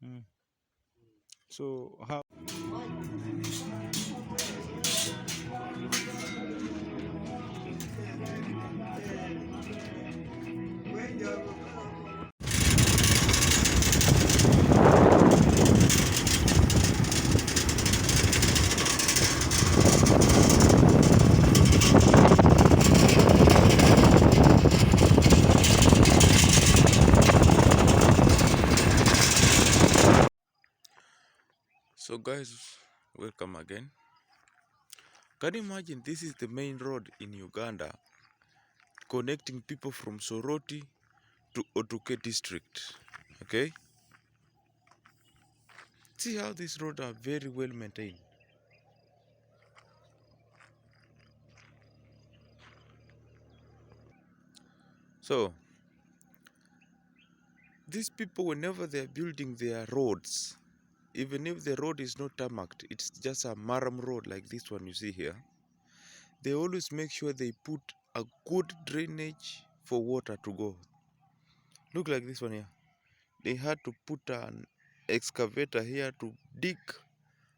Mm. So how? So guys, welcome again. Can you imagine this is the main road in Uganda connecting people from Soroti to Otuke district. Okay? See how these roads are very well maintained. So these people, whenever they are building their roads, even if the road is not tarmacked, it's just a maram road like this one you see here, they always make sure they put a good drainage for water to go. Look like this one here. They had to put an excavator here to dig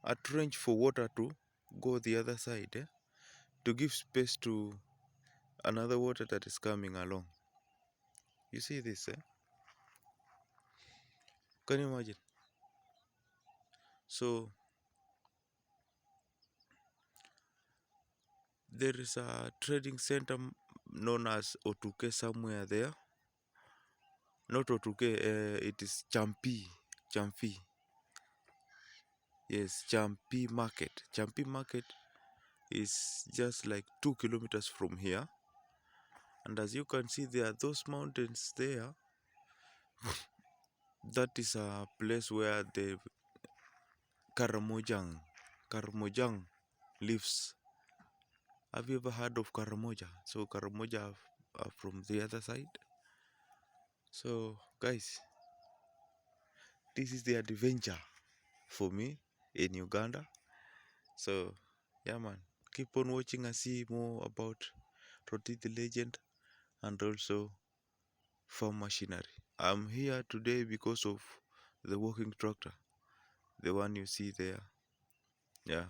a trench for water to go the other side, to give space to another water that is coming along. You see this, eh? Can you imagine? So there is a trading center known as Otuke somewhere there. Not Otuke, it is Champi. Yes, Champi Market. Champi Market is just like 2 kilometers from here. And as you can see, there are those mountains there. That is a place where the Karamojang lives. Have you ever heard of Karamoja? So Karamoja are from the other side. So guys, this is the adventure for me in Uganda. So yeah man, keep on watching and see more about Roti the Legend and also farm machinery. I'm here today because of the working tractor, the one you see there. Yeah.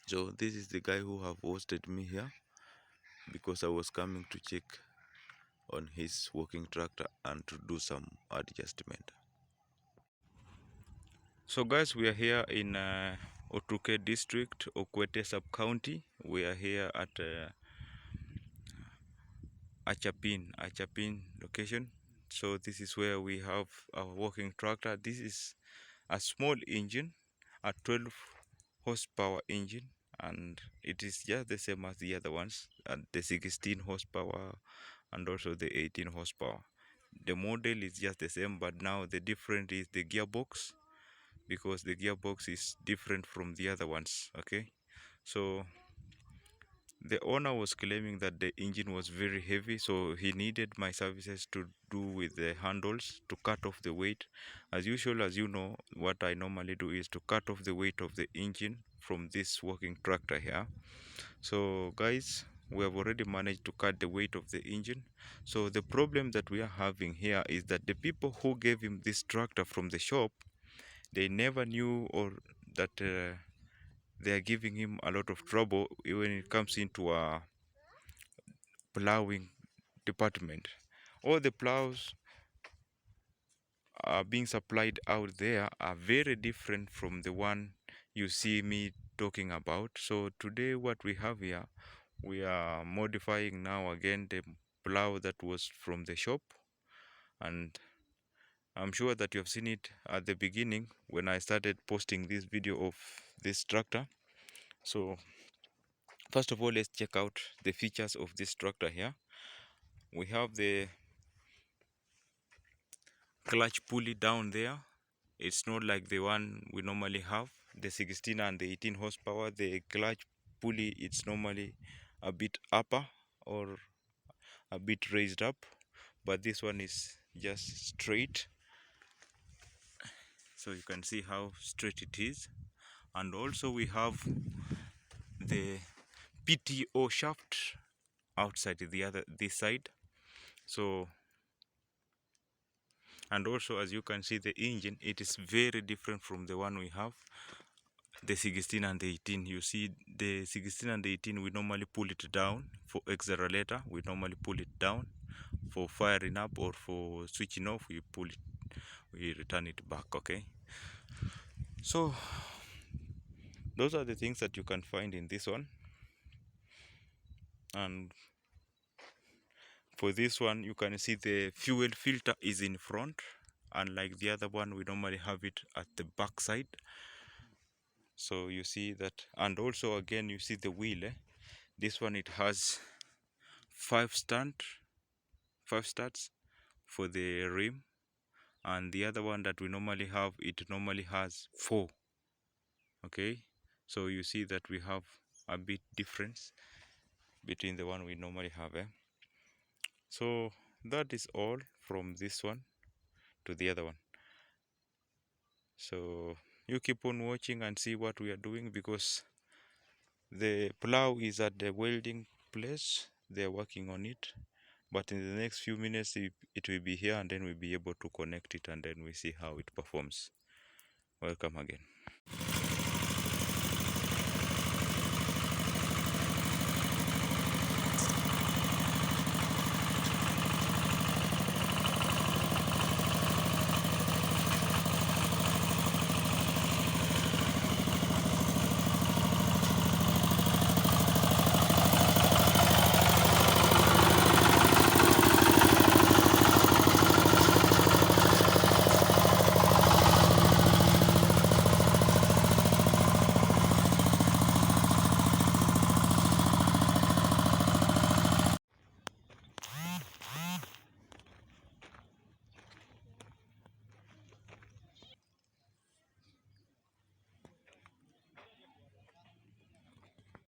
So this is the guy who have hosted me here because I was coming to check on his working tractor and to do some adjustment. So guys, we are here in Otuke district, Okwete sub-county. We are here at Achapin location. So this is where we have our working tractor. This is a small engine, a 12 horsepower engine, and it is just the same as the other ones, the 16 horsepower and also the 18 horsepower. The model is just the same, but now the difference is the gearbox, because the gearbox is different from the other ones. Okay, so the owner was claiming that the engine was very heavy, so he needed my services to do with the handles to cut off the weight. As usual, as you know, what I normally do is to cut off the weight of the engine from this working tractor here. So guys, we have already managed to cut the weight of the engine. So the problem that we are having here is that the people who gave him this tractor from the shop, they never knew or that they are giving him a lot of trouble when it comes into a plowing department. All the plows are being supplied out there are very different from the one you see me talking about. So today what we have here, we are modifying now again the plow that was from the shop, and I'm sure that you have seen it at the beginning when I started posting this video of this tractor. So first of all, let's check out the features of this tractor here. We have the clutch pulley down there. It's not like the one we normally have. the 16 and the 18 horsepower. The clutch pulley, it's normally a bit upper or a bit raised up, but this one is just straight. So you can see how straight it is. And also we have the PTO shaft outside this side. So, and also as you can see, the engine, it is very different from the one we have, the 16 and the 18. You see the 16 and the 18, we normally pull it down. For accelerator, we normally pull it down. For firing up or for switching off, we pull it, we return it back. Okay, so those are the things that you can find in this one. And for this one, you can see the fuel filter is in front, unlike the other one we normally have it at the back side. So you see that. And also again, you see the wheel, this one, it has five studs for the rim, and the other one that we normally have, it normally has four. Okay, so you see that we have a bit difference between the one we normally have. So that is all from this one to the other one. So you keep on watching and see what we are doing, because the plow is at the welding place. They are working on it, but in the next few minutes it will be here, and then we'll be able to connect it, and then we see how it performs. Welcome again.